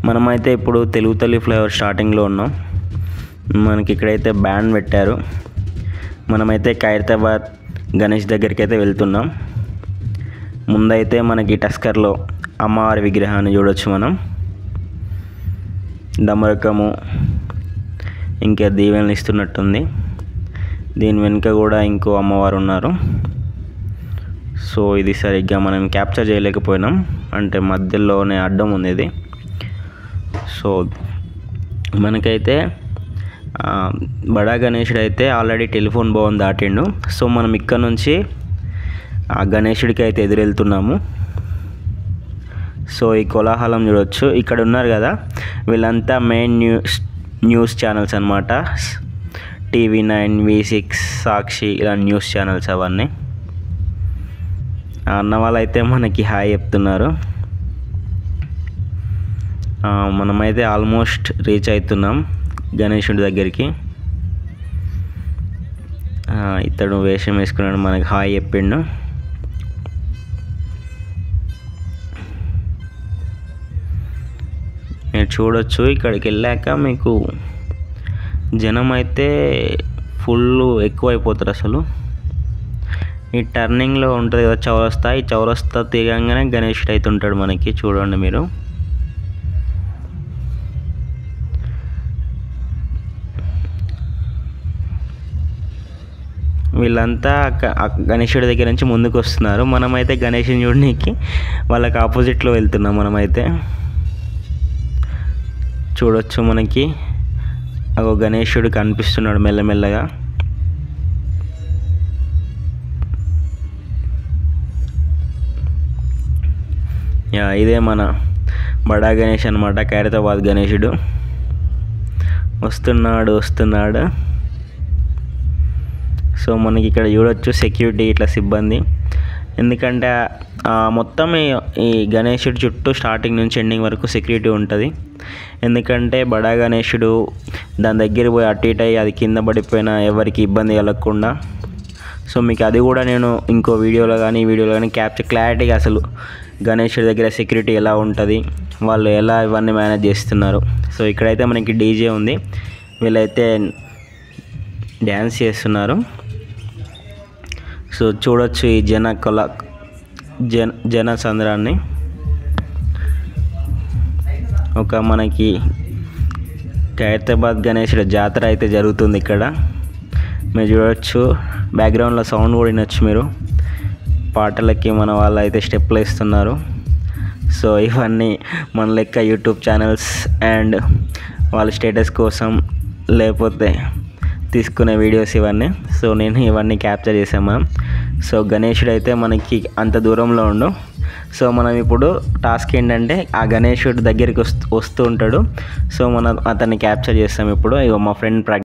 మనమైతే ఇప్పుడు తెలుగు తల్లి ఫ్లైఓవర్ స్టార్టింగ్లో ఉన్నాం. మనకి ఇక్కడైతే బ్యాండ్ పెట్టారు. మనమైతే ఖైరతాబాద్ గణేష్ దగ్గరికి అయితే వెళ్తున్నాం. ముందైతే మనకి టస్కర్లో అమ్మవారి విగ్రహాన్ని చూడొచ్చు. మనం డమరకము ఇంకా దీవెనలు ఇస్తున్నట్టుంది. దీని వెనుక కూడా ఇంకో అమ్మవారు ఉన్నారు. సో ఇది సరిగ్గా మనం క్యాప్చర్ చేయలేకపోయినాం, అంటే మధ్యలోనే అడ్డం ఉంది ఇది. సో మనకైతే బడా గణేశుడు అయితే ఆల్రెడీ టెలిఫోన్ భవన్ దాటిండు. సో మనం ఇక్కడ నుంచి ఆ గణేశుడికి అయితే ఎదురెళ్తున్నాము. సో ఈ కోలాహలం చూడవచ్చు. ఇక్కడ ఉన్నారు కదా, వీళ్ళంతా మెయిన్ న్యూస్ ఛానల్స్ అన్నమాట. TV9, V6, సాక్షి ఇలా న్యూస్ ఛానల్స్ అవన్నీ. అన్న వాళ్ళైతే మనకి హాయ్ చెప్తున్నారు. మనమైతే ఆల్మోస్ట్ రీచ్ అవుతున్నాం గణేశుడి దగ్గరికి. ఇతడు వేషం వేసుకున్నాడు, మనకి హాయ్ చెప్పిండు. మీరు చూడొచ్చు, ఇక్కడికి వెళ్ళాక మీకు జనం అయితే ఫుల్ ఎక్కువైపోతారు అసలు. ఈ టర్నింగ్లో ఉంటుంది కదా చౌరస్తా, ఈ చౌరస్తా తీగంగానే గణేశుడు అయితే ఉంటాడు మనకి. చూడండి మీరు. వీళ్ళంతా గణేశుడి దగ్గర నుంచి ముందుకు వస్తున్నారు. మనమైతే గణేశుని చూడడానికి వాళ్ళకి ఆపోజిట్లో వెళ్తున్నాం. మనమైతే చూడొచ్చు, మనకి ఒక గణేశుడు కనిపిస్తున్నాడు మెల్లమెల్లగా. ఇదే మన బడా గణేష్ అనమాట, ఖైరతాబాద్ గణేశుడు. వస్తున్నాడు. సో మనకి ఇక్కడ చూడొచ్చు సెక్యూరిటీ ఇట్లా సిబ్బంది. ఎందుకంటే మొత్తం ఈ గణేశుడి చుట్టూ స్టార్టింగ్ నుంచి ఎండింగ్ వరకు సెక్యూరిటీ ఉంటుంది. ఎందుకంటే బడా గణేశుడు దాని దగ్గర పోయి అటు ఇటు అయ్యి అది కింద పడిపోయినా ఎవరికి ఇబ్బంది కలగకుండా. సో మీకు అది కూడా నేను ఇంకో వీడియోలో కానీ క్లారిటీగా అసలు గణేశుడి దగ్గర సెక్యూరిటీ ఎలా ఉంటుంది, వాళ్ళు ఎలా ఇవన్నీ మేనేజ్ చేస్తున్నారు. సో ఇక్కడైతే మనకి డీజే ఉంది, వీళ్ళైతే డ్యాన్స్ చేస్తున్నారు. సో చూడొచ్చు ఈ జన సంద్రాన్ని. ఒక మనకి ఖైరతాబాద్ గణేశుడు జాతర అయితే జరుగుతుంది ఇక్కడ. మీరు చూడొచ్చు, బ్యాక్గ్రౌండ్లో సౌండ్ కూడా వినొచ్చు మీరు. పాటలకి మన వాళ్ళు అయితే స్టెప్లు వేస్తున్నారు. సో ఇవన్నీ మన లెక్క యూట్యూబ్ ఛానల్స్ అండ్ వాళ్ళ స్టేటస్ కోసం లేకపోతే తీసుకునే వీడియోస్ ఇవన్నీ. సో నేను ఇవన్నీ క్యాప్చర్ చేసాం మనం. సో గణేశుడు అయితే మనకి అంత దూరంలో ఉండు. సో మనం ఇప్పుడు టాస్క్ ఏంటంటే ఆ గణేశుడి దగ్గరికి వస్తూ ఉంటాడు. సో మనం అతన్ని క్యాప్చర్ చేస్తాం ఇప్పుడు. ఇగో మా ఫ్రెండ్